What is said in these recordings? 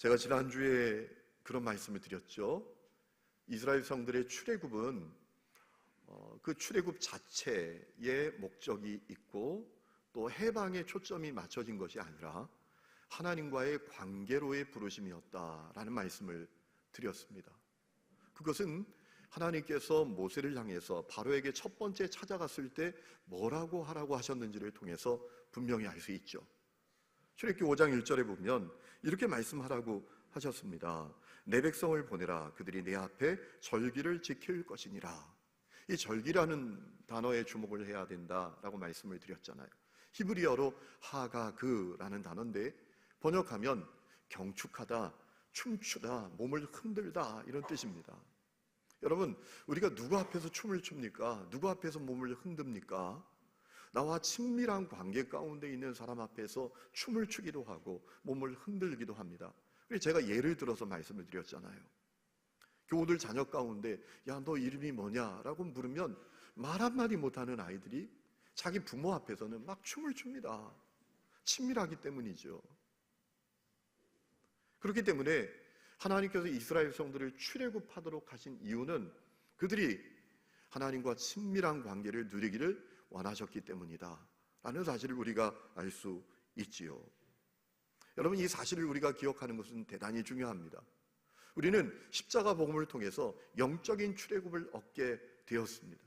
제가 지난주에 그런 말씀을 드렸죠. 이스라엘 성들의 출애굽은 그 출애굽 자체의 목적이 있고 또 해방에 초점이 맞춰진 것이 아니라 하나님과의 관계로의 부르심이었다라는 말씀을 드렸습니다. 그것은 하나님께서 모세를 향해서 바로에게 첫 번째 찾아갔을 때 뭐라고 하라고 하셨는지를 통해서 분명히 알 수 있죠. 출애굽기 5장 1절에 보면 이렇게 말씀하라고 하셨습니다. 내 백성을 보내라. 그들이 내 앞에 절기를 지킬 것이니라. 이 절기라는 단어에 주목을 해야 된다라고 말씀을 드렸잖아요. 히브리어로 하가그라는 단어인데 번역하면 경축하다, 춤추다, 몸을 흔들다 이런 뜻입니다. 여러분, 우리가 누구 앞에서 춤을 춥니까? 누구 앞에서 몸을 흔듭니까? 나와 친밀한 관계 가운데 있는 사람 앞에서 춤을 추기도 하고 몸을 흔들기도 합니다. 그래서 제가 예를 들어서 말씀을 드렸잖아요. 교우들 자녀 가운데 야, 너 이름이 뭐냐라고 물으면 말 한마디 못하는 아이들이 자기 부모 앞에서는 막 춤을 춥니다. 친밀하기 때문이죠. 그렇기 때문에 하나님께서 이스라엘 성들을 출애굽하도록 하신 이유는 그들이 하나님과 친밀한 관계를 누리기를 원하셨기 때문이다 라는 사실을 우리가 알 수 있지요. 여러분, 이 사실을 우리가 기억하는 것은 대단히 중요합니다. 우리는 십자가 복음을 통해서 영적인 출애굽을 얻게 되었습니다.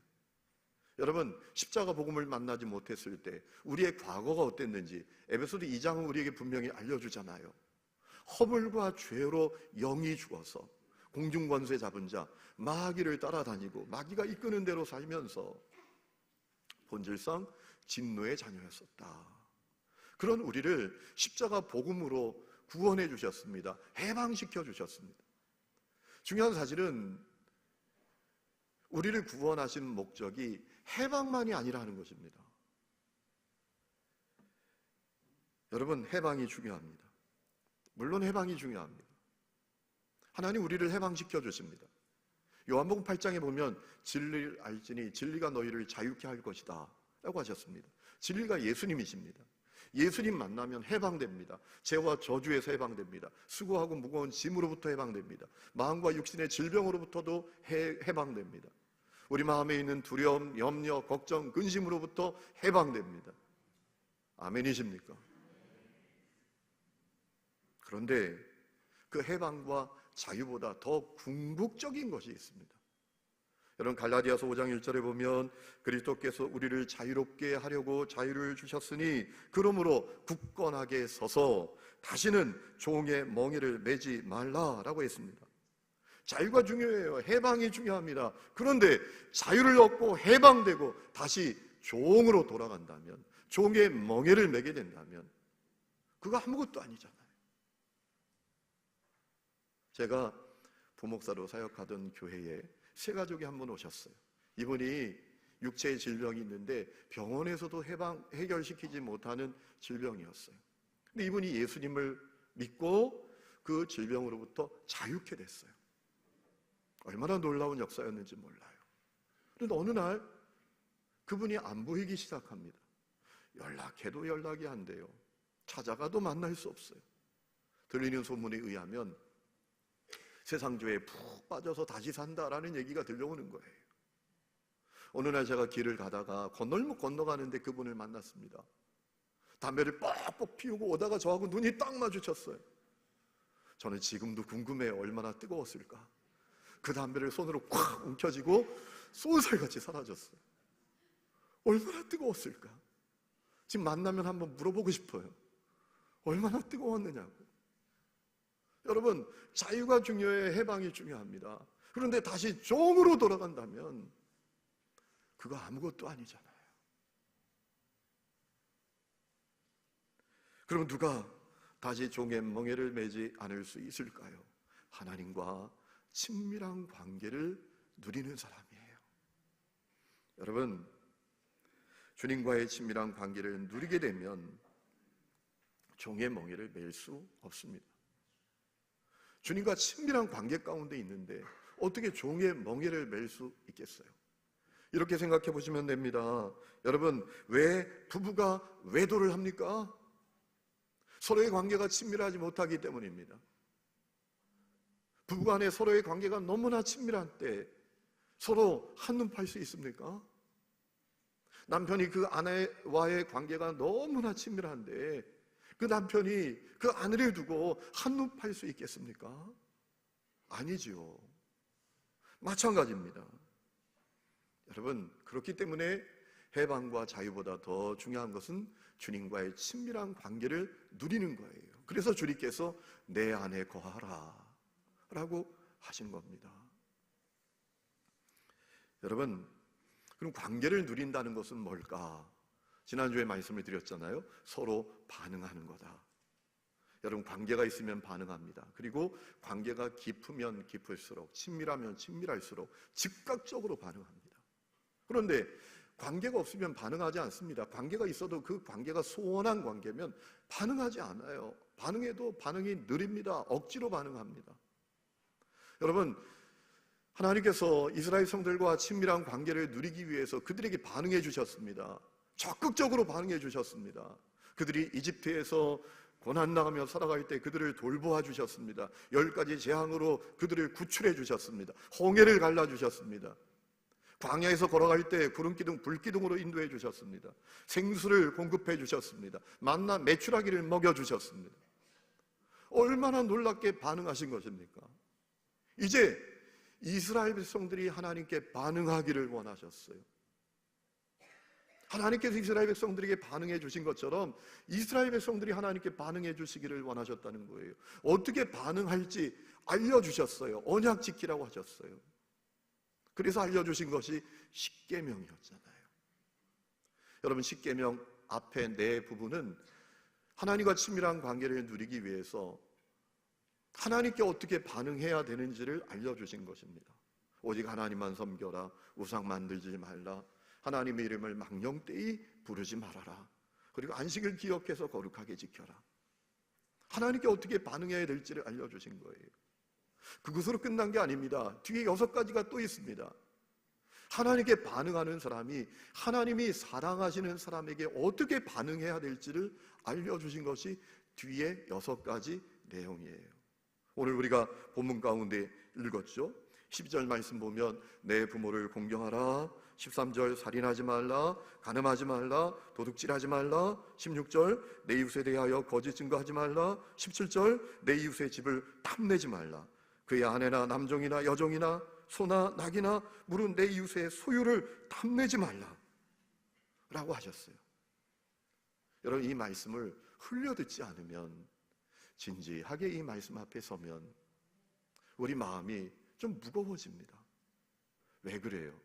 여러분, 십자가 복음을 만나지 못했을 때 우리의 과거가 어땠는지 에베소서 2장은 우리에게 분명히 알려주잖아요. 허물과 죄로 영이 죽어서 공중권세 잡은 자 마귀를 따라다니고 마귀가 이끄는 대로 살면서 본질상 진노의 자녀였었다. 그런 우리를 십자가 복음으로 구원해 주셨습니다. 해방시켜 주셨습니다. 중요한 사실은 우리를 구원하신 목적이 해방만이 아니라는 것입니다. 여러분, 해방이 중요합니다. 물론 해방이 중요합니다. 하나님 우리를 해방시켜 주십니다. 요한복음 8장에 보면 진리를 알지니 진리가 너희를 자유케 할 것이다 라고 하셨습니다. 진리가 예수님이십니다. 예수님 만나면 해방됩니다. 죄와 저주에서 해방됩니다. 수고하고 무거운 짐으로부터 해방됩니다. 마음과 육신의 질병으로부터도 해방됩니다. 우리 마음에 있는 두려움, 염려, 걱정, 근심으로부터 해방됩니다. 아멘이십니까? 그런데 그 해방과 자유보다 더 궁극적인 것이 있습니다. 여러분, 갈라디아서 5장 1절에 보면 그리스도께서 우리를 자유롭게 하려고 자유를 주셨으니 그러므로 굳건하게 서서 다시는 종의 멍에를 매지 말라라고 했습니다. 자유가 중요해요. 해방이 중요합니다. 그런데 자유를 얻고 해방되고 다시 종으로 돌아간다면, 종의 멍에를 매게 된다면 그거 아무것도 아니잖아요. 제가 부목사로 사역하던 교회에 세 가족이 한 분 오셨어요. 이분이 육체의 질병이 있는데 병원에서도 해결시키지 못하는 질병이었어요. 근데 이분이 예수님을 믿고 그 질병으로부터 자유케 됐어요. 얼마나 놀라운 역사였는지 몰라요. 그런데 어느 날 그분이 안 보이기 시작합니다. 연락해도 연락이 안 돼요. 찾아가도 만날 수 없어요. 들리는 소문에 의하면 세상조에 푹 빠져서 다시 산다라는 얘기가 들려오는 거예요. 어느 날 제가 길을 가다가 건널목 건너가는데 그분을 만났습니다. 담배를 뻑뻑 피우고 오다가 저하고 눈이 딱 마주쳤어요. 저는 지금도 궁금해요. 얼마나 뜨거웠을까. 그 담배를 손으로 콱 움켜쥐고 쏘살같이 사라졌어요. 얼마나 뜨거웠을까. 지금 만나면 한번 물어보고 싶어요. 얼마나 뜨거웠느냐고. 여러분, 자유가 중요해, 해방이 중요합니다. 그런데 다시 종으로 돌아간다면 그거 아무것도 아니잖아요. 그럼 누가 다시 종의 멍에를 매지 않을 수 있을까요? 하나님과 친밀한 관계를 누리는 사람이에요. 여러분, 주님과의 친밀한 관계를 누리게 되면 종의 멍에를 맬 수 없습니다. 주님과 친밀한 관계 가운데 있는데 어떻게 종의 멍에를 맬 수 있겠어요? 이렇게 생각해 보시면 됩니다. 여러분, 왜 부부가 외도를 합니까? 서로의 관계가 친밀하지 못하기 때문입니다. 부부간에 서로의 관계가 너무나 친밀한 때 서로 한눈 팔 수 있습니까? 남편이 그 아내와의 관계가 너무나 친밀한데 그 남편이 그 아내를 두고 한눈 팔 수 있겠습니까? 아니지요. 마찬가지입니다. 여러분, 그렇기 때문에 해방과 자유보다 더 중요한 것은 주님과의 친밀한 관계를 누리는 거예요. 그래서 주님께서 내 안에 거하라 라고 하신 겁니다. 여러분, 그럼 관계를 누린다는 것은 뭘까? 지난주에 말씀을 드렸잖아요. 서로 반응하는 거다. 여러분, 관계가 있으면 반응합니다. 그리고 관계가 깊으면 깊을수록, 친밀하면 친밀할수록 즉각적으로 반응합니다. 그런데 관계가 없으면 반응하지 않습니다. 관계가 있어도 그 관계가 소원한 관계면 반응하지 않아요. 반응해도 반응이 느립니다. 억지로 반응합니다. 여러분, 하나님께서 이스라엘 성들과 친밀한 관계를 누리기 위해서 그들에게 반응해 주셨습니다. 적극적으로 반응해 주셨습니다. 그들이 이집트에서 고난당하며 살아갈 때 그들을 돌보아 주셨습니다. 10가지 재앙으로 그들을 구출해 주셨습니다. 홍해를 갈라 주셨습니다. 광야에서 걸어갈 때 구름기둥, 불기둥으로 인도해 주셨습니다. 생수를 공급해 주셨습니다. 만나 메추라기를 먹여 주셨습니다. 얼마나 놀랍게 반응하신 것입니까? 이제 이스라엘 백성들이 하나님께 반응하기를 원하셨어요. 하나님께서 이스라엘 백성들에게 반응해 주신 것처럼 이스라엘 백성들이 하나님께 반응해 주시기를 원하셨다는 거예요. 어떻게 반응할지 알려주셨어요. 언약 지키라고 하셨어요. 그래서 알려주신 것이 십계명이었잖아요. 여러분, 십계명 앞에 네 부분은 하나님과 친밀한 관계를 누리기 위해서 하나님께 어떻게 반응해야 되는지를 알려주신 것입니다. 오직 하나님만 섬겨라, 우상 만들지 말라, 하나님의 이름을 망령되이 부르지 말아라, 그리고 안식을 기억해서 거룩하게 지켜라. 하나님께 어떻게 반응해야 될지를 알려주신 거예요. 그것으로 끝난 게 아닙니다. 뒤에 6가지가 또 있습니다. 하나님께 반응하는 사람이 하나님이 사랑하시는 사람에게 어떻게 반응해야 될지를 알려주신 것이 뒤에 6가지 내용이에요. 오늘 우리가 본문 가운데 읽었죠. 12절 말씀 보면 내 부모를 공경하라, 13절 살인하지 말라, 간음하지 말라, 도둑질하지 말라, 16절 내 이웃에 대하여 거짓 증거하지 말라, 17절 내 이웃의 집을 탐내지 말라, 그의 아내나 남종이나 여종이나 소나 낙이나 물은 내 이웃의 소유를 탐내지 말라 라고 하셨어요. 여러분, 이 말씀을 흘려듣지 않으면, 진지하게 이 말씀 앞에 서면 우리 마음이 좀 무거워집니다. 왜 그래요?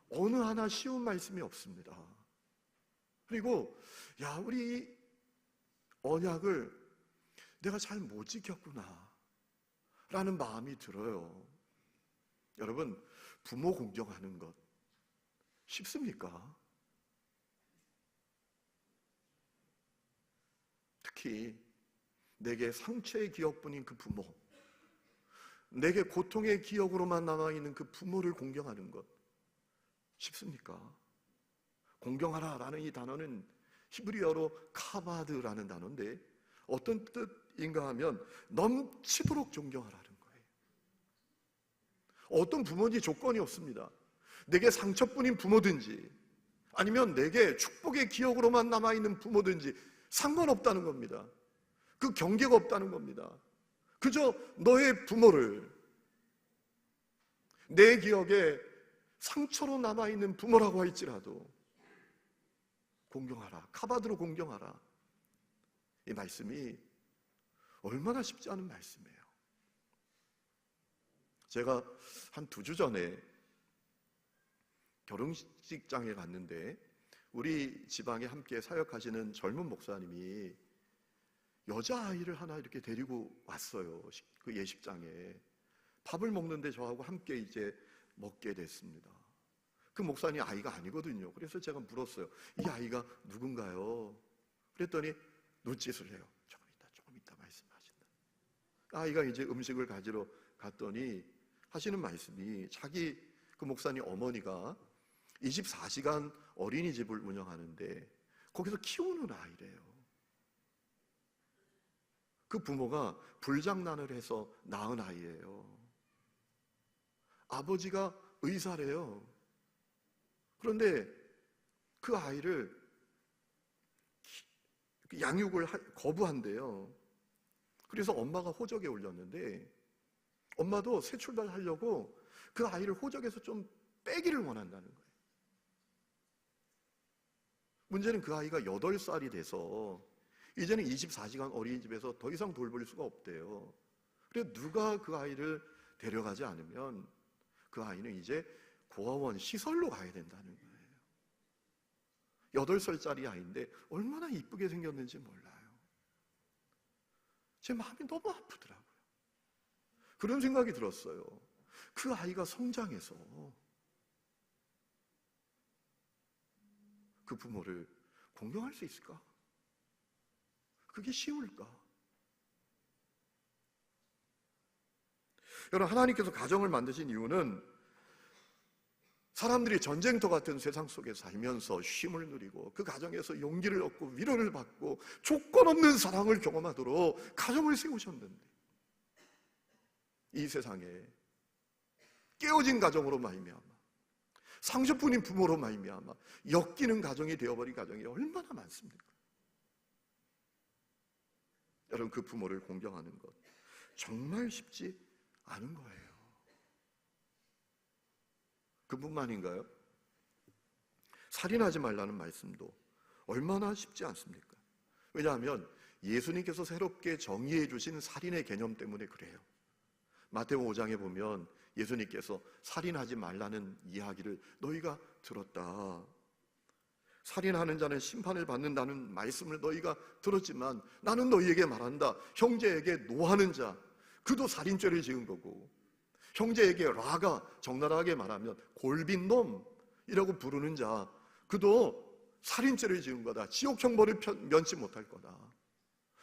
어느 하나 쉬운 말씀이 없습니다. 그리고 우리 이 언약을 내가 잘 못 지켰구나 라는 마음이 들어요. 여러분, 부모 공경하는 것 쉽습니까? 특히 내게 상처의 기억뿐인 그 부모, 내게 고통의 기억으로만 남아있는 그 부모를 공경하는 것 쉽습니까? 공경하라 라는 이 단어는 히브리어로 카바드라는 단어인데 어떤 뜻인가 하면 넘치도록 존경하라는 거예요. 어떤 부모인지 조건이 없습니다. 내게 상처뿐인 부모든지 아니면 내게 축복의 기억으로만 남아있는 부모든지 상관없다는 겁니다. 그 경계가 없다는 겁니다. 그저 너의 부모를, 내 기억에 상처로 남아있는 부모라고 할지라도 공경하라, 카바드로 공경하라. 이 말씀이 얼마나 쉽지 않은 말씀이에요. 제가 한 2주 전에 결혼식장에 갔는데 우리 지방에 함께 사역하시는 젊은 목사님이 여자아이를 하나 이렇게 데리고 왔어요. 그 예식장에 밥을 먹는데 저하고 함께 이제 먹게 됐습니다. 그 목사님 아이가 아니거든요. 그래서 제가 물었어요. 이 아이가 누군가요? 그랬더니 눈짓을 해요. 조금 있다 말씀하신다. 아이가 이제 음식을 가지러 갔더니 하시는 말씀이 자기 그 목사님 어머니가 24시간 어린이집을 운영하는데 거기서 키우는 아이래요. 그 부모가 불장난을 해서 낳은 아이예요. 아버지가 의사래요. 그런데 그 아이를 양육을 거부한대요. 그래서 엄마가 호적에 올렸는데 엄마도 새 출발하려고 그 아이를 호적에서 좀 빼기를 원한다는 거예요. 문제는 그 아이가 8살이 돼서 이제는 24시간 어린이집에서 더 이상 돌볼 수가 없대요. 그래서 누가 그 아이를 데려가지 않으면 그 아이는 이제 고아원 시설로 가야 된다는 거예요. 8살짜리 아이인데 얼마나 이쁘게 생겼는지 몰라요. 제 마음이 너무 아프더라고요. 그런 생각이 들었어요. 그 아이가 성장해서 그 부모를 공경할 수 있을까? 그게 쉬울까? 여러분, 하나님께서 가정을 만드신 이유는 사람들이 전쟁터 같은 세상 속에 살면서 쉼을 누리고 그 가정에서 용기를 얻고 위로를 받고 조건 없는 사랑을 경험하도록 가정을 세우셨는데 이 세상에 깨어진 가정으로 말미암아 상처뿐인 부모로 말미암아 엮이는 가정이 되어버린 가정이 얼마나 많습니까? 여러분, 그 부모를 공경하는 것 정말 쉽지 않은 거예요. 그뿐만인가요? 살인하지 말라는 말씀도 얼마나 쉽지 않습니까? 왜냐하면 예수님께서 새롭게 정의해 주신 살인의 개념 때문에 그래요. 마태복음 5장에 보면 예수님께서 살인하지 말라는 이야기를 너희가 들었다. 살인하는 자는 심판을 받는다는 말씀을 너희가 들었지만 나는 너희에게 말한다. 형제에게 노하는 자, 그도 살인죄를 지은 거고, 형제에게 라가 적나라하게 말하면 골빈 놈이라고 부르는 자, 그도 살인죄를 지은 거다. 지옥 형벌을 면치 못할 거다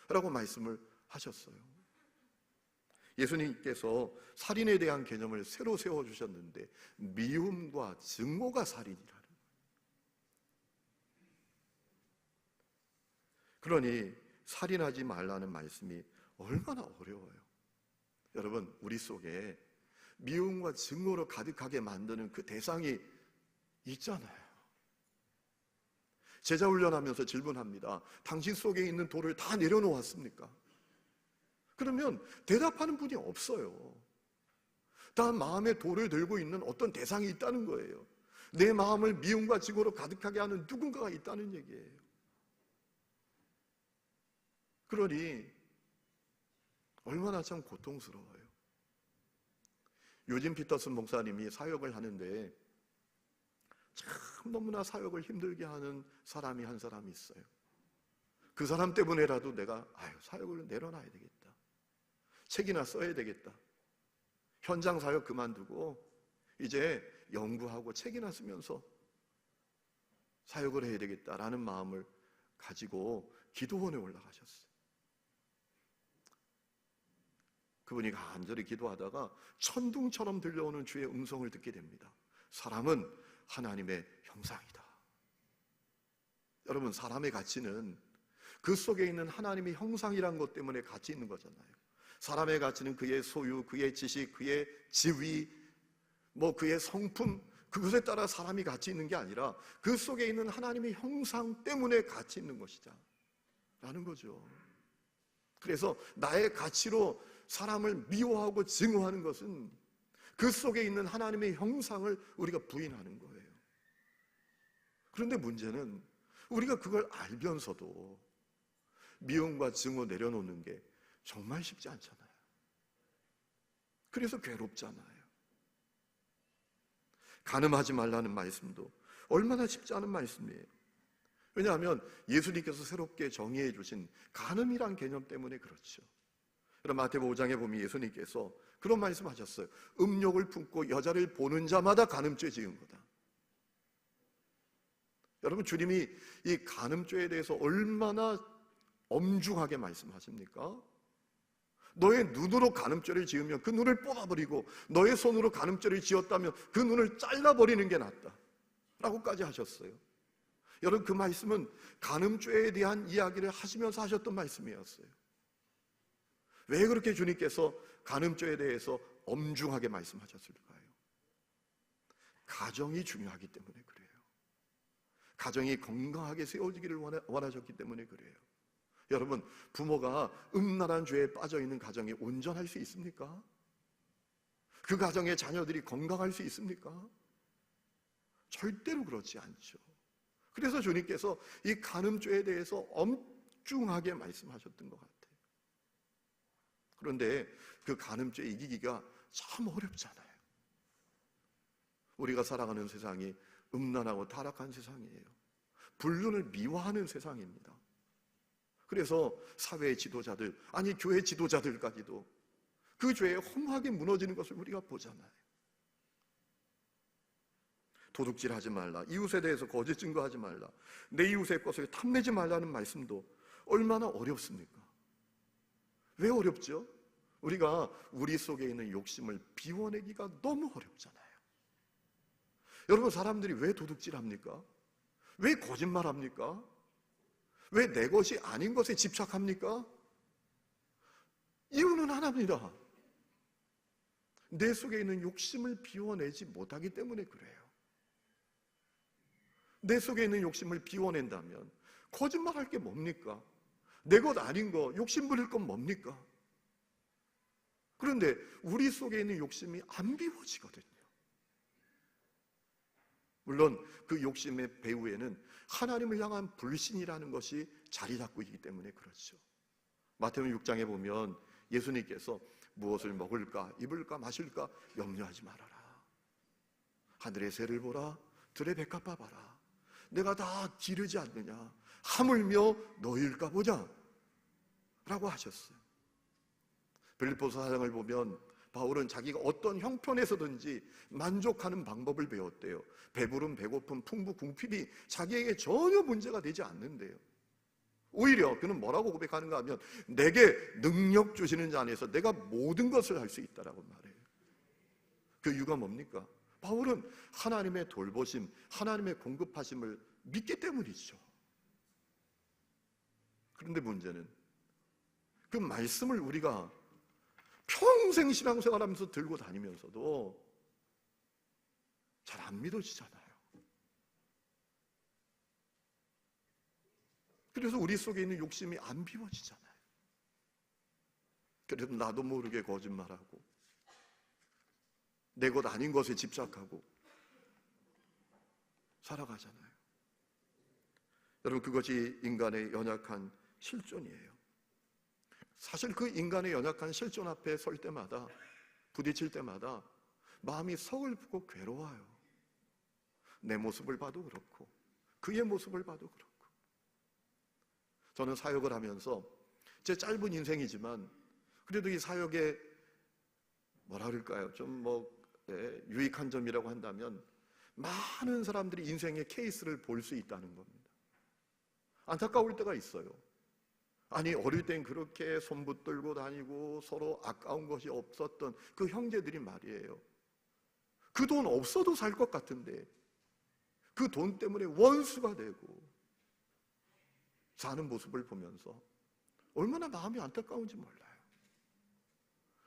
라고 말씀을 하셨어요. 예수님께서 살인에 대한 개념을 새로 세워주셨는데 미움과 증오가 살인이라는 거예요. 그러니 살인하지 말라는 말씀이 얼마나 어려워요. 여러분, 우리 속에 미움과 증오로 가득하게 만드는 그 대상이 있잖아요. 제자 훈련하면서 질문합니다. 당신 속에 있는 돌을 다 내려놓았습니까? 그러면 대답하는 분이 없어요. 다 마음에 돌을 들고 있는 어떤 대상이 있다는 거예요. 내 마음을 미움과 증오로 가득하게 하는 누군가가 있다는 얘기예요. 그러니 얼마나 참 고통스러워요. 요즘 피터슨 목사님이 사역을 하는데 참 너무나 사역을 힘들게 하는 사람이 한 사람이 있어요. 그 사람 때문에라도 내가 사역을 내려놔야 되겠다. 책이나 써야 되겠다. 현장 사역 그만두고 이제 연구하고 책이나 쓰면서 사역을 해야 되겠다라는 마음을 가지고 기도원에 올라가셨어요. 그분이 간절히 기도하다가 천둥처럼 들려오는 주의 음성을 듣게 됩니다. 사람은 하나님의 형상이다. 여러분, 사람의 가치는 그 속에 있는 하나님의 형상이란 것 때문에 가치 있는 거잖아요. 사람의 가치는 그의 소유, 그의 지식, 그의 지위, 그의 성품, 그것에 따라 사람이 가치 있는 게 아니라 그 속에 있는 하나님의 형상 때문에 가치 있는 것이다 라는 거죠. 그래서 나의 가치로 사람을 미워하고 증오하는 것은 그 속에 있는 하나님의 형상을 우리가 부인하는 거예요. 그런데 문제는 우리가 그걸 알면서도 미움과 증오 내려놓는 게 정말 쉽지 않잖아요. 그래서 괴롭잖아요. 간음하지 말라는 말씀도 얼마나 쉽지 않은 말씀이에요. 왜냐하면 예수님께서 새롭게 정의해 주신 간음이란 개념 때문에 그렇죠. 여러분, 마태복음 5장에 보면 예수님께서 그런 말씀하셨어요. 음욕을 품고 여자를 보는 자마다 간음죄 지은 거다. 여러분, 주님이 이 간음죄에 대해서 얼마나 엄중하게 말씀하십니까? 너의 눈으로 간음죄를 지으면 그 눈을 뽑아버리고 너의 손으로 간음죄를 지었다면 그 눈을 잘라버리는 게 낫다 라고까지 하셨어요. 여러분, 그 말씀은 간음죄에 대한 이야기를 하시면서 하셨던 말씀이었어요. 왜 그렇게 주님께서 간음죄에 대해서 엄중하게 말씀하셨을까요? 가정이 중요하기 때문에 그래요. 가정이 건강하게 세워지기를 원하셨기 때문에 그래요. 여러분, 부모가 음란한 죄에 빠져있는 가정이 온전할 수 있습니까? 그 가정의 자녀들이 건강할 수 있습니까? 절대로 그렇지 않죠. 그래서 주님께서 이 간음죄에 대해서 엄중하게 말씀하셨던 것 같아요. 그런데 그 간음죄 이기기가 참 어렵잖아요. 우리가 살아가는 세상이 음란하고 타락한 세상이에요. 불륜을 미화하는 세상입니다. 그래서 사회의 지도자들, 아니 교회 지도자들까지도 그 죄에 험하게 무너지는 것을 우리가 보잖아요. 도둑질하지 말라, 이웃에 대해서 거짓 증거하지 말라, 내 이웃의 것을 탐내지 말라는 말씀도 얼마나 어렵습니까? 왜 어렵죠? 우리가 우리 속에 있는 욕심을 비워내기가 너무 어렵잖아요. 여러분, 사람들이 왜 도둑질합니까? 왜 거짓말합니까? 왜 내 것이 아닌 것에 집착합니까? 이유는 하나입니다. 내 속에 있는 욕심을 비워내지 못하기 때문에 그래요. 내 속에 있는 욕심을 비워낸다면 거짓말할 게 뭡니까? 내 것 아닌 거 욕심 부릴 건 뭡니까? 그런데 우리 속에 있는 욕심이 안 비워지거든요. 물론 그 욕심의 배후에는 하나님을 향한 불신이라는 것이 자리 잡고 있기 때문에 그렇죠. 마태복음 6장에 보면 예수님께서 무엇을 먹을까, 입을까, 마실까 염려하지 말아라. 하늘의 새를 보라, 들의 백합화 봐라. 내가 다 기르지 않느냐. 하물며 너희일까 보자 라고 하셨어요. 빌립보서 4장을 보면 바울은 자기가 어떤 형편에서든지 만족하는 방법을 배웠대요. 배부름, 배고픔, 풍부, 궁핍이 자기에게 전혀 문제가 되지 않는데요. 오히려 그는 뭐라고 고백하는가 하면 내게 능력 주시는 자 안에서 내가 모든 것을 할 수 있다라고 말해요. 그 이유가 뭡니까? 바울은 하나님의 돌보심, 하나님의 공급하심을 믿기 때문이죠. 그런데 문제는 그 말씀을 우리가 평생 신앙생활하면서 들고 다니면서도 잘 안 믿어지잖아요. 그래서 우리 속에 있는 욕심이 안 비워지잖아요. 그래도 나도 모르게 거짓말하고 내 것 아닌 것에 집착하고 살아가잖아요. 여러분, 그것이 인간의 연약한 실존이에요. 사실 그 인간의 연약한 실존 앞에 설 때마다, 부딪힐 때마다 마음이 서글프고 괴로워요. 내 모습을 봐도 그렇고 그의 모습을 봐도 그렇고. 저는 사역을 하면서 제 짧은 인생이지만 그래도 이 사역에 뭐라 그럴까요? 좀 유익한 점이라고 한다면 많은 사람들이 인생의 케이스를 볼 수 있다는 겁니다. 안타까울 때가 있어요. 아니, 어릴 땐 그렇게 손붙들고 다니고 서로 아까운 것이 없었던 그 형제들이 말이에요. 그 돈 없어도 살 것 같은데 그 돈 때문에 원수가 되고 사는 모습을 보면서 얼마나 마음이 안타까운지 몰라요.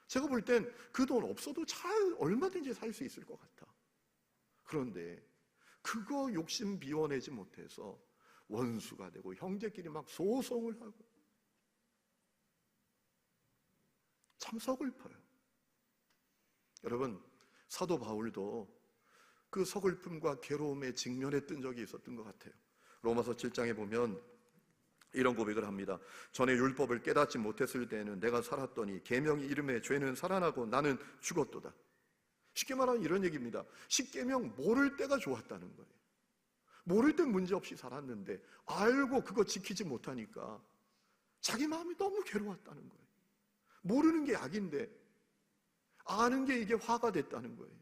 제가 볼 땐 그 돈 없어도 얼마든지 살 수 있을 것 같아. 그런데 그거 욕심 비워내지 못해서 원수가 되고 형제끼리 막 소송을 하고 참 서글퍼요. 여러분, 사도 바울도 그 서글픔과 괴로움에 직면했던 적이 있었던 것 같아요. 로마서 7장에 보면 이런 고백을 합니다. 전에 율법을 깨닫지 못했을 때에는 내가 살았더니 계명의 이름에 죄는 살아나고 나는 죽었도다. 쉽게 말하면 이런 얘기입니다. 십계명 모를 때가 좋았다는 거예요. 모를 땐 문제없이 살았는데 알고 그거 지키지 못하니까 자기 마음이 너무 괴로웠다는 거예요. 모르는 게 약인데 아는 게 이게 화가 됐다는 거예요.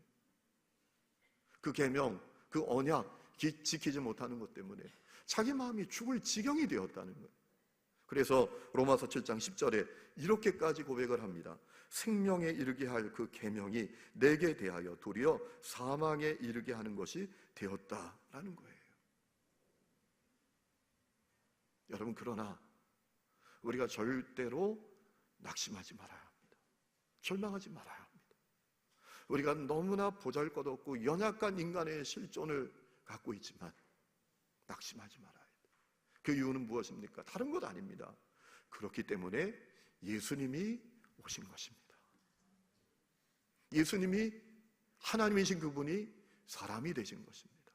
그 계명, 그 언약 지키지 못하는 것 때문에 자기 마음이 죽을 지경이 되었다는 거예요. 그래서 로마서 7장 10절에 이렇게까지 고백을 합니다. 생명에 이르게 할 그 계명이 내게 대하여 도리어 사망에 이르게 하는 것이 되었다라는 거예요. 여러분, 그러나 우리가 절대로 낙심하지 말아야 절망하지 말아야 합니다. 우리가 너무나 보잘것없고 연약한 인간의 실존을 갖고 있지만 낙심하지 말아야 돼요. 그 이유는 무엇입니까? 다른 것 아닙니다. 그렇기 때문에 예수님이 오신 것입니다. 예수님이 하나님이신 그분이 사람이 되신 것입니다.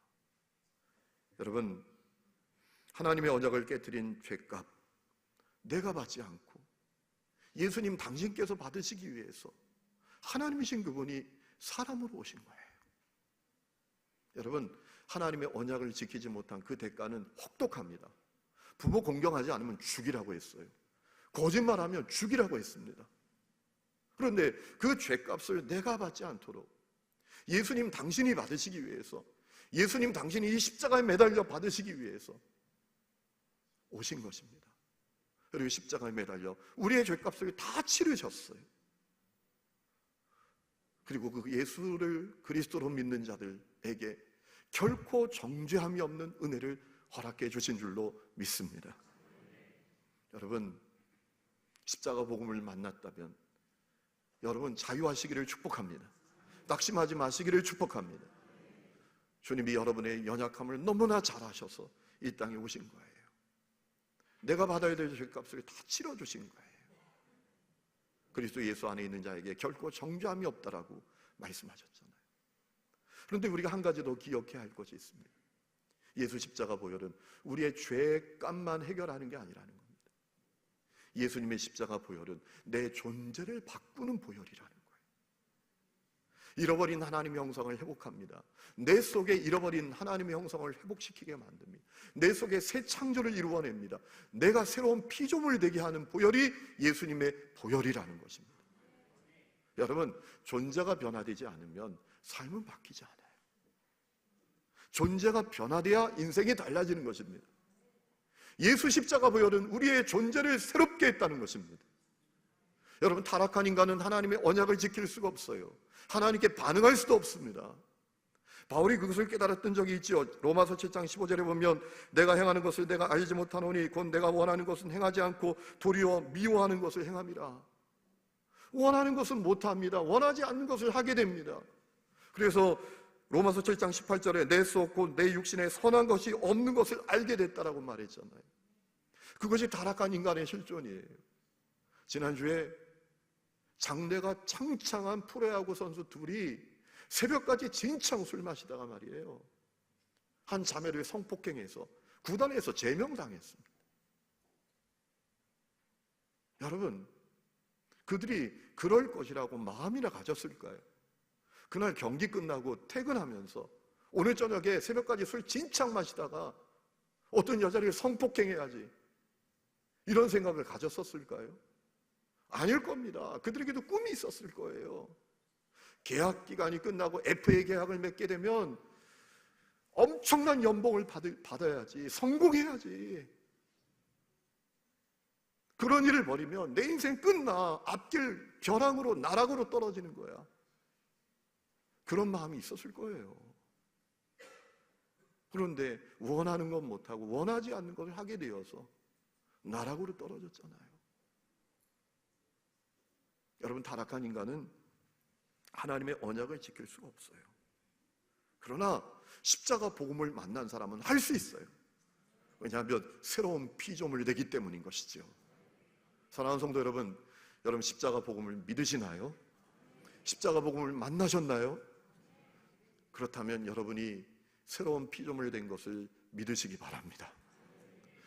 여러분, 하나님의 언약을 깨뜨린 죄값 내가 받지 않고 예수님 당신께서 받으시기 위해서 하나님이신 그분이 사람으로 오신 거예요. 여러분, 하나님의 언약을 지키지 못한 그 대가는 혹독합니다. 부모 공경하지 않으면 죽이라고 했어요. 거짓말하면 죽이라고 했습니다. 그런데 그 죄값을 내가 받지 않도록 예수님 당신이 받으시기 위해서, 예수님 당신이 이 십자가에 매달려 받으시기 위해서 오신 것입니다. 그리고 십자가에 매달려 우리의 죄값을 다 치르셨어요. 그리고 그 예수를 그리스도로 믿는 자들에게 결코 정죄함이 없는 은혜를 허락해 주신 줄로 믿습니다. 여러분, 십자가 복음을 만났다면 여러분 자유하시기를 축복합니다. 낙심하지 마시기를 축복합니다. 주님이 여러분의 연약함을 너무나 잘 아셔서 이 땅에 오신 거예요. 내가 받아야 될 죄값을 다 치러주신 거예요. 그리스도 예수 안에 있는 자에게 결코 정죄함이 없다라고 말씀하셨잖아요. 그런데 우리가 한 가지 더 기억해야 할 것이 있습니다. 예수 십자가 보혈은 우리의 죄값만 해결하는 게 아니라는 겁니다. 예수님의 십자가 보혈은 내 존재를 바꾸는 보혈이라는 거예요. 잃어버린 하나님의 형상을 회복합니다. 내 속에 잃어버린 하나님의 형상을 회복시키게 만듭니다. 내 속에 새 창조를 이루어냅니다. 내가 새로운 피조물 되게 하는 보혈이 예수님의 보혈이라는 것입니다. 여러분, 존재가 변화되지 않으면 삶은 바뀌지 않아요. 존재가 변화돼야 인생이 달라지는 것입니다. 예수 십자가 보혈은 우리의 존재를 새롭게 했다는 것입니다. 여러분, 타락한 인간은 하나님의 언약을 지킬 수가 없어요. 하나님께 반응할 수도 없습니다. 바울이 그것을 깨달았던 적이 있죠. 로마서 7장 15절에 보면 내가 행하는 것을 내가 알지 못하노니 곧 내가 원하는 것은 행하지 않고 도리어 미워하는 것을 행함이라. 원하는 것은 못합니다. 원하지 않는 것을 하게 됩니다. 그래서 로마서 7장 18절에 내 속 곧 내 육신에 선한 것이 없는 것을 알게 됐다라고 말했잖아요. 그것이 타락한 인간의 실존이에요. 지난주에 장래가 창창한 프로야구 선수 둘이 새벽까지 진창 술 마시다가 말이에요, 한 자매를 성폭행해서 구단에서 제명당했습니다. 여러분, 그들이 그럴 것이라고 마음이나 가졌을까요? 그날 경기 끝나고 퇴근하면서 오늘 저녁에 새벽까지 술 진창 마시다가 어떤 여자를 성폭행해야지, 이런 생각을 가졌었을까요? 아닐 겁니다. 그들에게도 꿈이 있었을 거예요. 계약 기간이 끝나고 FA 계약을 맺게 되면 엄청난 연봉을 받아야지, 성공해야지. 그런 일을 벌이면 내 인생 끝나, 앞길 벼랑으로 나락으로 떨어지는 거야. 그런 마음이 있었을 거예요. 그런데 원하는 건 못하고 원하지 않는 것을 하게 되어서 나락으로 떨어졌잖아요. 여러분, 타락한 인간은 하나님의 언약을 지킬 수가 없어요. 그러나 십자가 복음을 만난 사람은 할 수 있어요. 왜냐하면 새로운 피조물이 되기 때문인 것이죠. 사랑하는 성도 여러분, 여러분 십자가 복음을 믿으시나요? 십자가 복음을 만나셨나요? 그렇다면 여러분이 새로운 피조물이 된 것을 믿으시기 바랍니다.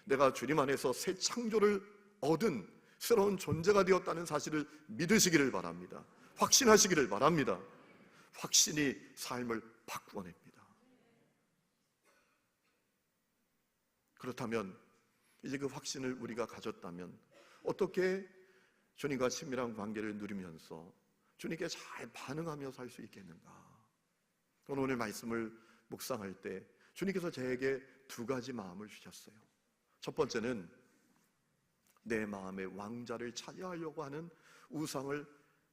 내가 주님 안에서 새 창조를 얻은 새로운 존재가 되었다는 사실을 믿으시기를 바랍니다. 확신하시기를 바랍니다. 확신이 삶을 바꾸어냅니다. 그렇다면 이제 그 확신을 우리가 가졌다면 어떻게 주님과 친밀한 관계를 누리면서 주님께 잘 반응하며 살 수 있겠는가? 저는 오늘 말씀을 묵상할 때 주님께서 저에게 두 가지 마음을 주셨어요. 첫 번째는 내 마음의 왕자를 차지하려고 하는 우상을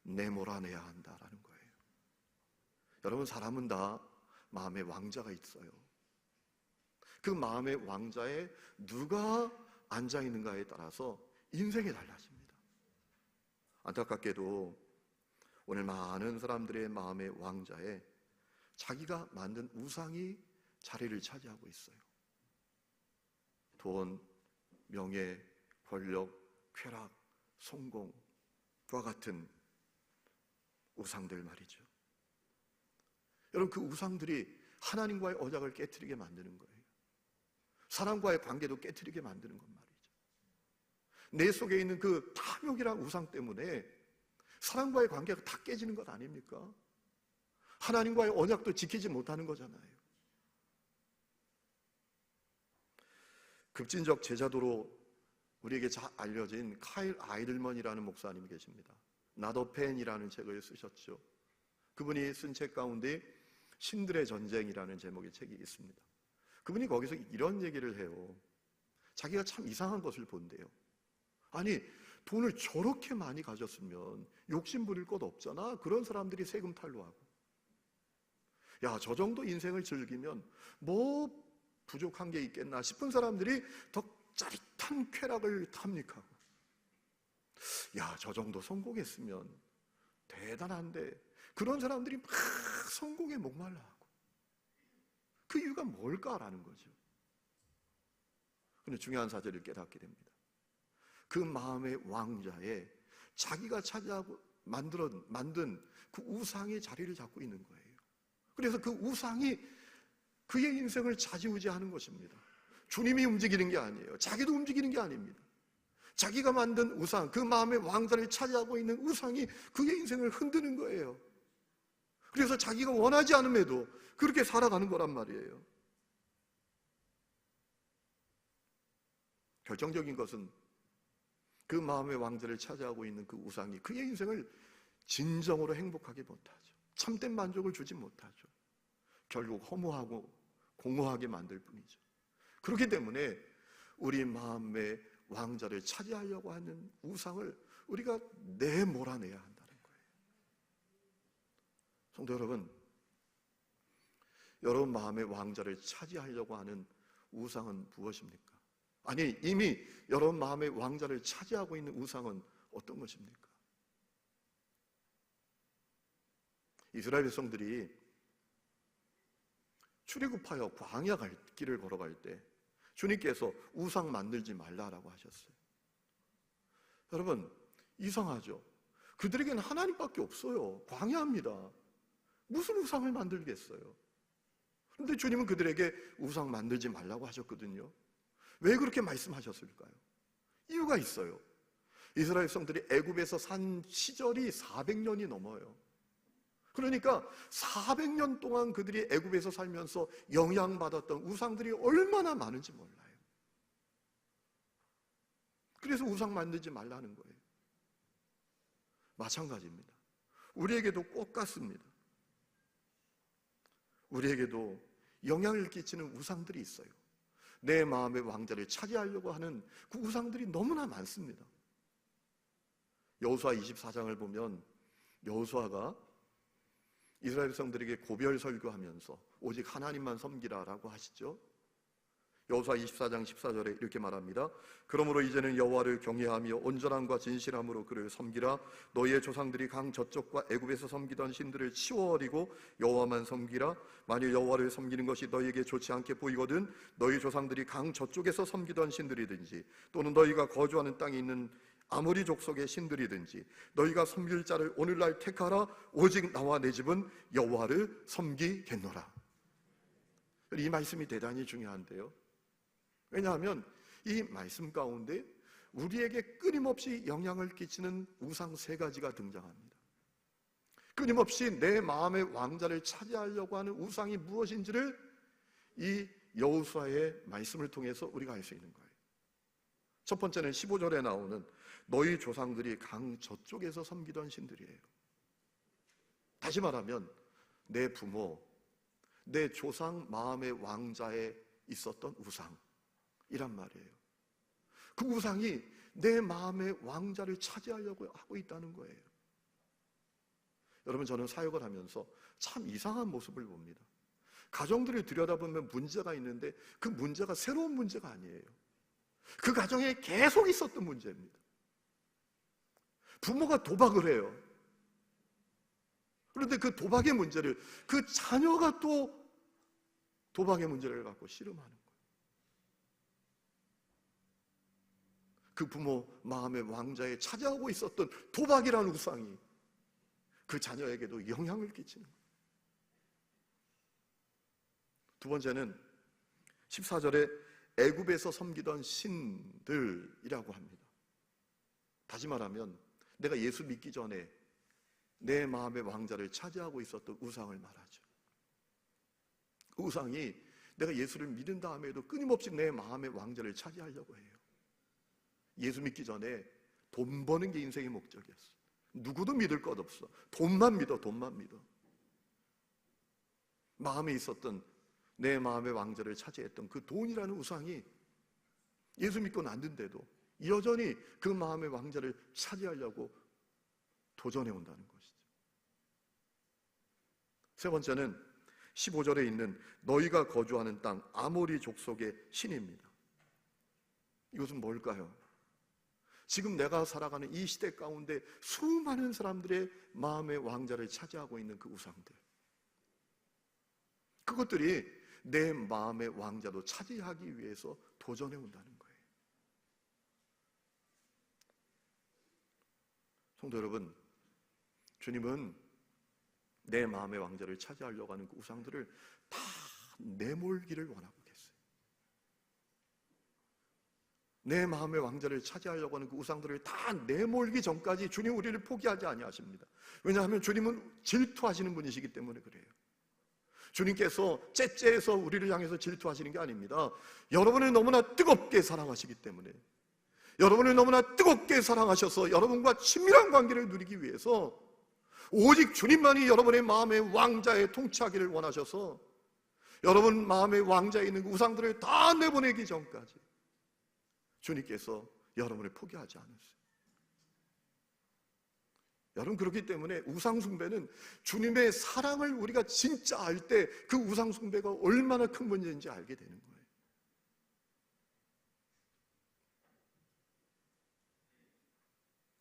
내몰아내야 한다라는 거예요. 여러분, 사람은 다 마음의 왕자가 있어요. 그 마음의 왕자에 누가 앉아있는가에 따라서 인생이 달라집니다. 안타깝게도 오늘 많은 사람들의 마음의 왕자에 자기가 만든 우상이 자리를 차지하고 있어요. 돈, 명예, 권력, 쾌락, 성공과 같은 우상들 말이죠. 여러분, 그 우상들이 하나님과의 언약을 깨트리게 만드는 거예요. 사람과의 관계도 깨트리게 만드는 것 말이죠. 내 속에 있는 그 탐욕이란 우상 때문에 사람과의 관계가 다 깨지는 것 아닙니까? 하나님과의 언약도 지키지 못하는 거잖아요. 급진적 제자도로 우리에게 잘 알려진 카일 아이들먼이라는 목사님이 계십니다. Not a Pan이라는 책을 쓰셨죠. 그분이 쓴 책 가운데 신들의 전쟁이라는 제목의 책이 있습니다. 그분이 거기서 이런 얘기를 해요. 자기가 참 이상한 것을 본대요. 아니, 돈을 저렇게 많이 가졌으면 욕심 부릴 것 없잖아. 그런 사람들이 세금 탈루하고, 야, 저 정도 인생을 즐기면 뭐 부족한 게 있겠나 싶은 사람들이 더 짜릿한 쾌락을 탐닉하고, 야, 저 정도 성공했으면 대단한데, 그런 사람들이 막 성공에 목말라 하고, 그 이유가 뭘까라는 거죠. 그런데 중요한 사실을 깨닫게 됩니다. 그 마음의 왕자에 자기가 차지하고 만든 그 우상이 자리를 잡고 있는 거예요. 그래서 그 우상이 그의 인생을 좌지우지하는 것입니다. 주님이 움직이는 게 아니에요. 자기도 움직이는 게 아닙니다. 자기가 만든 우상, 그 마음의 왕자를 차지하고 있는 우상이 그의 인생을 흔드는 거예요. 그래서 자기가 원하지 않음에도 그렇게 살아가는 거란 말이에요. 결정적인 것은 그 마음의 왕자를 차지하고 있는 그 우상이 그의 인생을 진정으로 행복하게 못하죠. 참된 만족을 주지 못하죠. 결국 허무하고 공허하게 만들 뿐이죠. 그렇기 때문에 우리 마음의 왕자를 차지하려고 하는 우상을 우리가 내몰아내야 한다는 거예요. 성도 여러분, 여러분 마음의 왕자를 차지하려고 하는 우상은 무엇입니까? 아니, 이미 여러분 마음의 왕자를 차지하고 있는 우상은 어떤 것입니까? 이스라엘 백성들이 출애굽하여 광야 길을 걸어갈 때 주님께서 우상 만들지 말라라고 하셨어요. 여러분, 이상하죠? 그들에게는 하나님밖에 없어요. 광야입니다. 무슨 우상을 만들겠어요? 그런데 주님은 그들에게 우상 만들지 말라고 하셨거든요. 왜 그렇게 말씀하셨을까요? 이유가 있어요. 이스라엘 백성들이 애굽에서 산 시절이 400년이 넘어요. 그러니까 400년 동안 그들이 애굽에서 살면서 영향받았던 우상들이 얼마나 많은지 몰라요. 그래서 우상 만들지 말라는 거예요. 마찬가지입니다. 우리에게도 똑같습니다. 우리에게도 영향을 끼치는 우상들이 있어요. 내 마음의 왕자를 차지하려고 하는 그 우상들이 너무나 많습니다. 여호수아 24장을 보면 여호수아가 이스라엘 백성들에게 고별 설교하면서 오직 하나님만 섬기라라고 하시죠. 여호수아 24장 14절에 이렇게 말합니다. 그러므로 이제는 여호와를 경외하며 온전함과 진실함으로 그를 섬기라. 너희의 조상들이 강 저쪽과 애굽에서 섬기던 신들을 치워버리고 여호와만 섬기라. 만일 여호와를 섬기는 것이 너희에게 좋지 않게 보이거든 너희 조상들이 강 저쪽에서 섬기던 신들이든지 또는 너희가 거주하는 땅에 있는 아모리 족속의 신들이든지 너희가 섬길 자를 오늘날 택하라. 오직 나와 내 집은 여호와를 섬기겠노라. 이 말씀이 대단히 중요한데요. 왜냐하면 이 말씀 가운데 우리에게 끊임없이 영향을 끼치는 우상 3가지가 등장합니다. 끊임없이 내 마음의 왕자를 차지하려고 하는 우상이 무엇인지를 이 여호수아의 말씀을 통해서 우리가 알 수 있는 거예요. 첫 번째는 15절에 나오는 너희 조상들이 강 저쪽에서 섬기던 신들이에요. 다시 말하면 내 부모, 내 조상 마음의 왕자에 있었던 우상이란 말이에요. 그 우상이 내 마음의 왕자를 차지하려고 하고 있다는 거예요. 여러분, 저는 사역을 하면서 참 이상한 모습을 봅니다. 가정들을 들여다보면 문제가 있는데 그 문제가 새로운 문제가 아니에요. 그 가정에 계속 있었던 문제입니다. 부모가 도박을 해요. 그런데 그 도박의 문제를, 그 자녀가 또 도박의 문제를 갖고 씨름하는 거예요. 그 부모 마음의 왕자에 차지하고 있었던 도박이라는 우상이 그 자녀에게도 영향을 끼치는 거예요. 두 번째는 14절에 애굽에서 섬기던 신들이라고 합니다. 다시 말하면 내가 예수 믿기 전에 내 마음의 왕자를 차지하고 있었던 우상을 말하죠. 그 우상이 내가 예수를 믿은 다음에도 끊임없이 내 마음의 왕자를 차지하려고 해요. 예수 믿기 전에 돈 버는 게 인생의 목적이었어. 누구도 믿을 것 없어. 돈만 믿어, 돈만 믿어. 마음에 있었던 내 마음의 왕자를 차지했던 그 돈이라는 우상이 예수 믿고 났는데도 여전히 그 마음의 왕자를 차지하려고 도전해 온다는 것이죠. 세 번째는 15절에 있는 너희가 거주하는 땅 아모리 족속의 신입니다. 이것은 뭘까요? 지금 내가 살아가는 이 시대 가운데 수많은 사람들의 마음의 왕자를 차지하고 있는 그 우상들, 그것들이 내 마음의 왕자도 차지하기 위해서 도전해 온다는 거예요. 성도 여러분, 주님은 내 마음의 왕자를 차지하려고 하는 그 우상들을 다 내몰기를 원하고 계세요. 내 마음의 왕자를 차지하려고 하는 그 우상들을 다 내몰기 전까지 주님 우리를 포기하지 아니하십니다. 왜냐하면 주님은 질투하시는 분이시기 때문에 그래요. 주님께서 째째해서 우리를 향해서 질투하시는 게 아닙니다. 여러분을 너무나 뜨겁게 사랑하시기 때문에, 여러분을 너무나 뜨겁게 사랑하셔서 여러분과 친밀한 관계를 누리기 위해서 오직 주님만이 여러분의 마음의 왕자에 통치하기를 원하셔서 여러분 마음의 왕자에 있는 우상들을 다 내보내기 전까지 주님께서 여러분을 포기하지 않으세요. 여러분, 그렇기 때문에 우상 숭배는 주님의 사랑을 우리가 진짜 알 때 그 우상 숭배가 얼마나 큰 문제인지 알게 되는 거예요.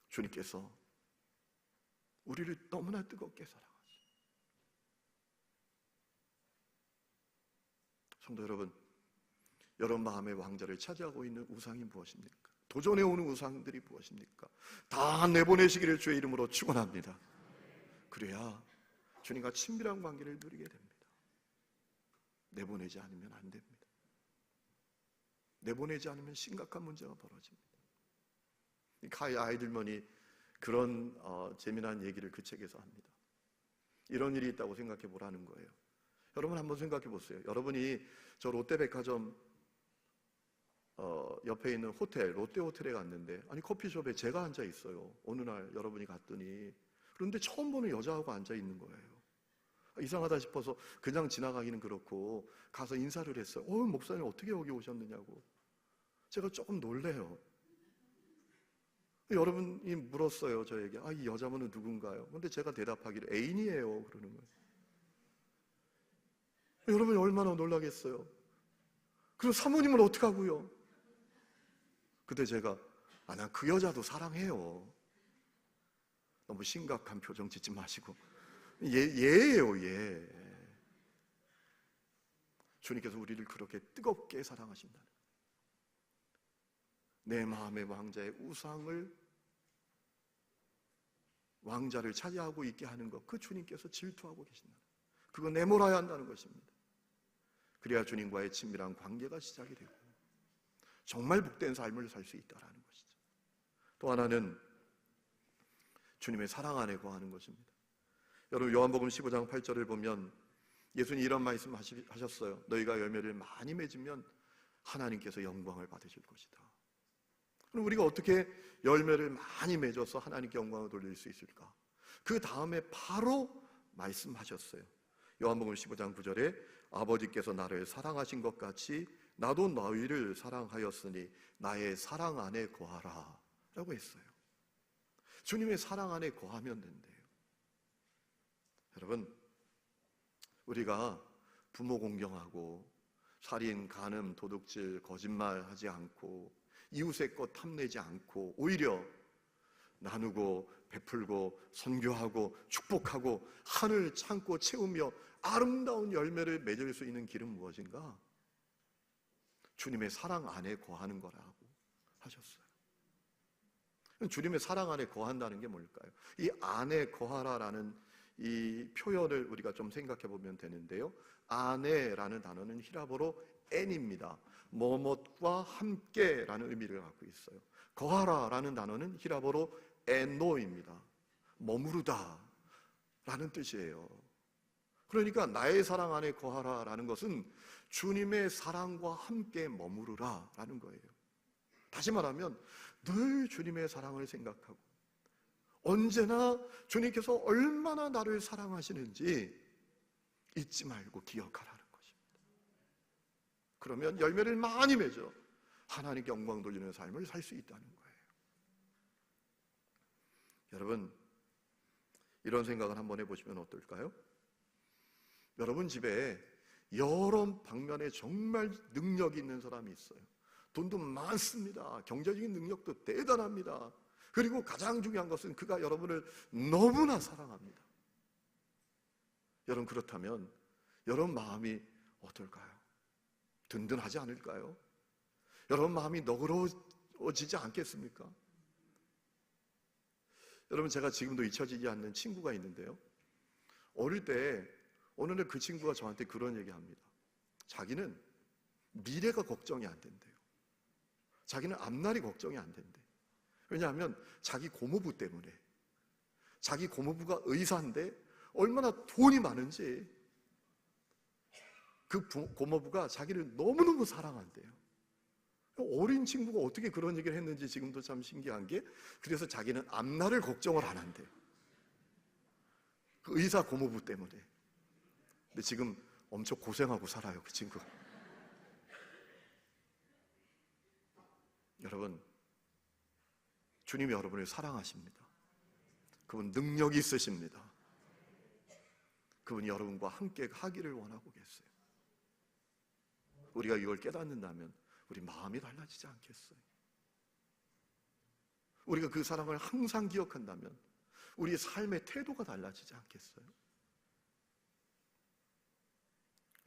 주님께서 우리를 너무나 뜨겁게 사랑하시죠. 성도 여러분, 여러분 마음의 왕자를 차지하고 있는 우상이 무엇입니까? 도전해오는 우상들이 무엇입니까? 다 내보내시기를 주의 이름으로 축원합니다. 그래야 주님과 친밀한 관계를 누리게 됩니다. 내보내지 않으면 안 됩니다. 내보내지 않으면 심각한 문제가 벌어집니다. 카이 아이들만이 그런 재미난 얘기를 그 책에서 합니다. 이런 일이 있다고 생각해 보라는 거예요. 여러분 한번 생각해 보세요. 여러분이 저 롯데백화점 옆에 있는 호텔, 롯데호텔에 갔는데, 아니 커피숍에 제가 앉아 있어요. 어느 날 여러분이 갔더니, 그런데 처음 보는 여자하고 앉아 있는 거예요. 이상하다 싶어서 그냥 지나가기는 그렇고 가서 인사를 했어요. 목사님 어떻게 여기 오셨느냐고. 제가 조금 놀래요. 여러분이 물었어요, 저에게. 이 여자분은 누군가요? 근데 제가 대답하기를 애인이에요 그러는 거예요. 여러분이 얼마나 놀라겠어요. 그럼 사모님은 어떡하고요? 그때 제가 난 그 여자도 사랑해요. 너무 심각한 표정 짓지 마시고, 얘예요, 얘. 주님께서 우리를 그렇게 뜨겁게 사랑하신다는, 내 마음의 왕자의 우상을, 왕자를 차지하고 있게 하는 것, 그 주님께서 질투하고 계신다는, 그거 내몰아야 한다는 것입니다. 그래야 주님과의 친밀한 관계가 시작이 되고 정말 복된 삶을 살 수 있다는 것이죠. 또 하나는 주님의 사랑 안에 거하는 것입니다. 여러분, 요한복음 15장 8절을 보면 예수님이 이런 말씀 하셨어요. 너희가 열매를 많이 맺으면 하나님께서 영광을 받으실 것이다. 그럼 우리가 어떻게 열매를 많이 맺어서 하나님께 영광을 돌릴 수 있을까? 그 다음에 바로 말씀하셨어요. 요한복음 15장 9절에 아버지께서 나를 사랑하신 것 같이 나도 너희를 사랑하였으니 나의 사랑 안에 거하라 라고 했어요. 주님의 사랑 안에 거하면 된대요. 여러분, 우리가 부모 공경하고 살인, 간음, 도둑질, 거짓말하지 않고 이웃의 것 탐내지 않고 오히려 나누고 베풀고 선교하고 축복하고 하늘 창고 채우며 아름다운 열매를 맺을 수 있는 길은 무엇인가? 주님의 사랑 안에 거하는 거라고 하셨어요. 주님의 사랑 안에 거한다는 게 뭘까요? 이 안에 거하라라는 이 표현을 우리가 좀 생각해 보면 되는데요. 안에라는 단어는 히라보로 엔입니다. 뭐뭇과 함께라는 의미를 갖고 있어요. 거하라라는 단어는 히라보로 에노입니다. 머무르다 라는 뜻이에요. 그러니까 나의 사랑 안에 거하라라는 것은 주님의 사랑과 함께 머무르라 라는 거예요. 다시 말하면 늘 주님의 사랑을 생각하고 언제나 주님께서 얼마나 나를 사랑하시는지 잊지 말고 기억하라는 것입니다. 그러면 열매를 많이 맺어 하나님께 영광 돌리는 삶을 살 수 있다는 거예요. 여러분, 이런 생각을 한번 해보시면 어떨까요? 여러분 집에 여러 방면에 정말 능력이 있는 사람이 있어요. 돈도 많습니다. 경제적인 능력도 대단합니다. 그리고 가장 중요한 것은 그가 여러분을 너무나 사랑합니다. 여러분, 그렇다면 여러분 마음이 어떨까요? 든든하지 않을까요? 여러분 마음이 너그러워지지 않겠습니까? 여러분, 제가 지금도 잊혀지지 않는 친구가 있는데요. 어릴 때 어느 날 그 친구가 저한테 그런 얘기합니다. 자기는 미래가 걱정이 안 된대요. 자기는 앞날이 걱정이 안 된대. 왜냐하면 자기 고모부 때문에. 자기 고모부가 의사인데 얼마나 돈이 많은지 그 고모부가 자기를 너무너무 사랑한대요. 어린 친구가 어떻게 그런 얘기를 했는지 지금도 참 신기한 게, 그래서 자기는 앞날을 걱정을 안 한대요. 그 의사 고모부 때문에. 근데 지금 엄청 고생하고 살아요, 그 친구가. 여러분, 주님이 여러분을 사랑하십니다. 그분 능력이 있으십니다. 그분이 여러분과 함께 하기를 원하고 계세요. 우리가 이걸 깨닫는다면 우리 마음이 달라지지 않겠어요? 우리가 그 사랑을 항상 기억한다면 우리의 삶의 태도가 달라지지 않겠어요?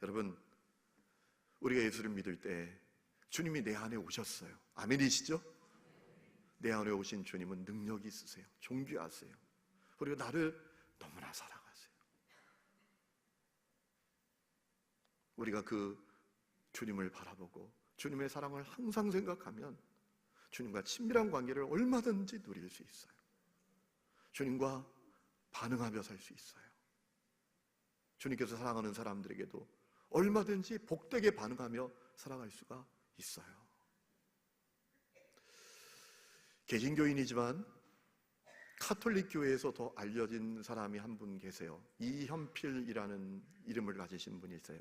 여러분, 우리가 예수를 믿을 때 주님이 내 안에 오셨어요. 아멘이시죠? 내 안에 오신 주님은 능력이 있으세요. 존귀하세요. 그리고 나를 너무나 사랑하세요. 우리가 그 주님을 바라보고 주님의 사랑을 항상 생각하면 주님과 친밀한 관계를 얼마든지 누릴 수 있어요. 주님과 반응하며 살 수 있어요. 주님께서 사랑하는 사람들에게도 얼마든지 복되게 반응하며 살아갈 수가 있어요. 개신교인이지만 카톨릭 교회에서 더 알려진 사람이 한 분 계세요. 이현필이라는 이름을 가지신 분이세요.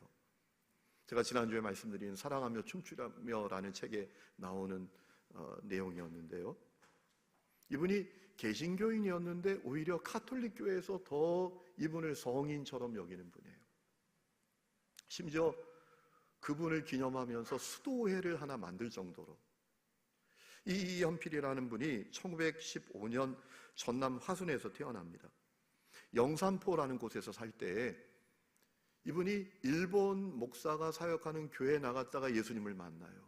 제가 지난주에 말씀드린 사랑하며 춤추며라는 책에 나오는 내용이었는데요. 이분이 개신교인이었는데 오히려 카톨릭 교회에서 더 이분을 성인처럼 여기는 분이에요. 심지어 그분을 기념하면서 수도회를 하나 만들 정도로. 이 이현필이라는 분이 1915년 전남 화순에서 태어납니다. 영산포라는 곳에서 살 때 이분이 일본 목사가 사역하는 교회에 나갔다가 예수님을 만나요.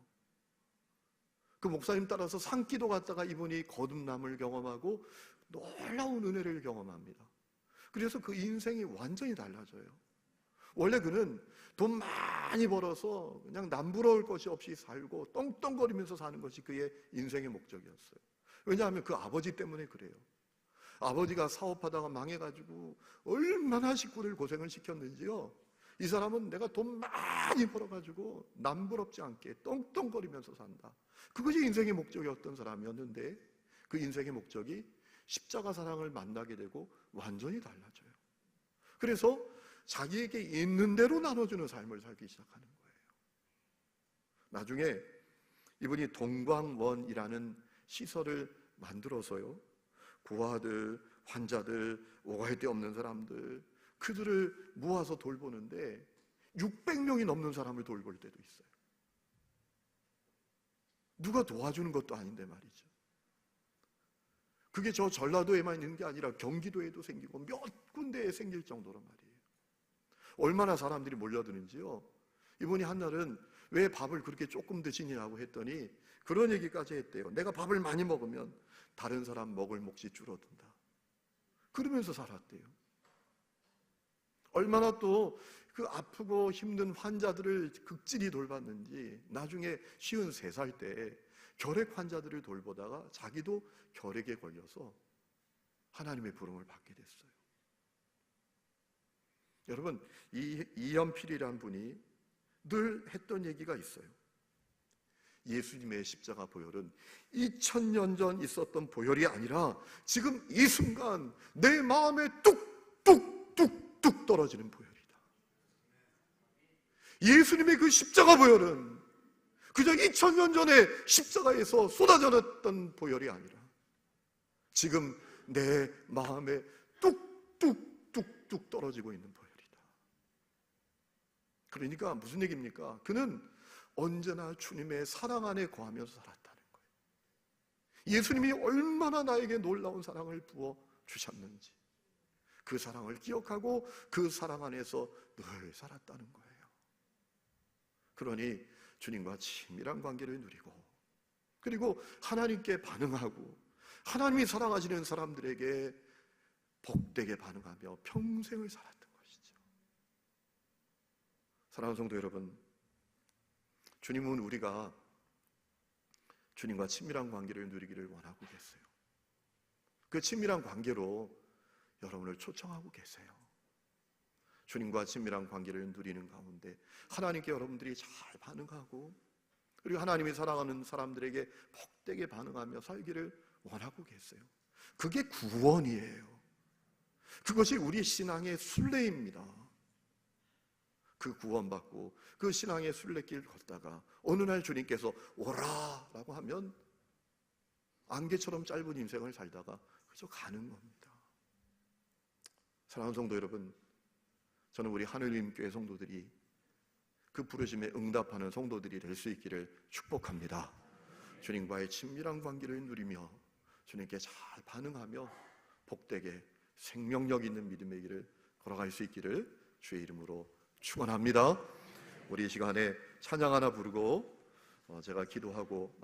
그 목사님 따라서 산기도 갔다가 이분이 거듭남을 경험하고 놀라운 은혜를 경험합니다. 그래서 그 인생이 완전히 달라져요. 원래 그는 돈 많이 벌어서 그냥 남부러울 것이 없이 살고 떵떵거리면서 사는 것이 그의 인생의 목적이었어요. 왜냐하면 그 아버지 때문에 그래요. 아버지가 사업하다가 망해가지고 얼마나 식구들 고생을 시켰는지요. 이 사람은 내가 돈 많이 벌어가지고 남부럽지 않게 떵떵거리면서 산다. 그것이 인생의 목적이었던 사람이었는데 그 인생의 목적이 십자가 사랑을 만나게 되고 완전히 달라져요. 그래서 자기에게 있는 대로 나눠주는 삶을 살기 시작하는 거예요. 나중에 이분이 동광원이라는 시설을 만들어서요, 고아들, 환자들, 오갈 데 없는 사람들, 그들을 모아서 돌보는데 600명이 넘는 사람을 돌볼 때도 있어요. 누가 도와주는 것도 아닌데 말이죠. 그게 저 전라도에만 있는 게 아니라 경기도에도 생기고 몇 군데에 생길 정도란 말이에요. 얼마나 사람들이 몰려드는지요. 이분이 한날은 왜 밥을 그렇게 조금 드시냐고 했더니 그런 얘기까지 했대요. 내가 밥을 많이 먹으면 다른 사람 먹을 몫이 줄어든다. 그러면서 살았대요. 얼마나 또 그 아프고 힘든 환자들을 극진히 돌봤는지 나중에 53살 때 결핵 환자들을 돌보다가 자기도 결핵에 걸려서 하나님의 부름을 받게 됐어요. 여러분, 이연필이라는 분이 늘 했던 얘기가 있어요. 예수님의 십자가 보혈은 2000년 전 있었던 보혈이 아니라 지금 이 순간 내 마음에 뚝뚝뚝뚝 떨어지는 보혈이다. 예수님의 그 십자가 보혈은 그저 2000년 전에 십자가에서 쏟아졌던 보혈이 아니라 지금 내 마음에 뚝뚝뚝뚝 떨어지고 있는 보혈이다. 그러니까 무슨 얘기입니까? 그는 언제나 주님의 사랑 안에 거하면서 살았다는 거예요. 예수님이 얼마나 나에게 놀라운 사랑을 부어 주셨는지 그 사랑을 기억하고 그 사랑 안에서 늘 살았다는 거예요. 그러니 주님과 친밀한 관계를 누리고 그리고 하나님께 반응하고 하나님이 사랑하시는 사람들에게 복되게 반응하며 평생을 살았던 것이죠. 사랑하는 성도 여러분, 주님은 우리가 주님과 친밀한 관계를 누리기를 원하고 계세요. 그 친밀한 관계로 여러분을 초청하고 계세요. 주님과 친밀한 관계를 누리는 가운데 하나님께 여러분들이 잘 반응하고 그리고 하나님이 사랑하는 사람들에게 복되게 반응하며 살기를 원하고 계세요. 그게 구원이에요. 그것이 우리 신앙의 순례입니다. 그 구원받고 그 신앙의 순례길 걷다가 어느 날 주님께서 오라 라고 하면 안개처럼 짧은 인생을 살다가 그저 가는 겁니다. 사랑하는 성도 여러분, 저는 우리 하늘님교회 성도들이 그 부르심에 응답하는 성도들이 될 수 있기를 축복합니다. 주님과의 친밀한 관계를 누리며 주님께 잘 반응하며 복되게 생명력 있는 믿음의 길을 걸어갈 수 있기를 주의 이름으로 축원합니다. 우리 이 시간에 찬양 하나 부르고 제가 기도하고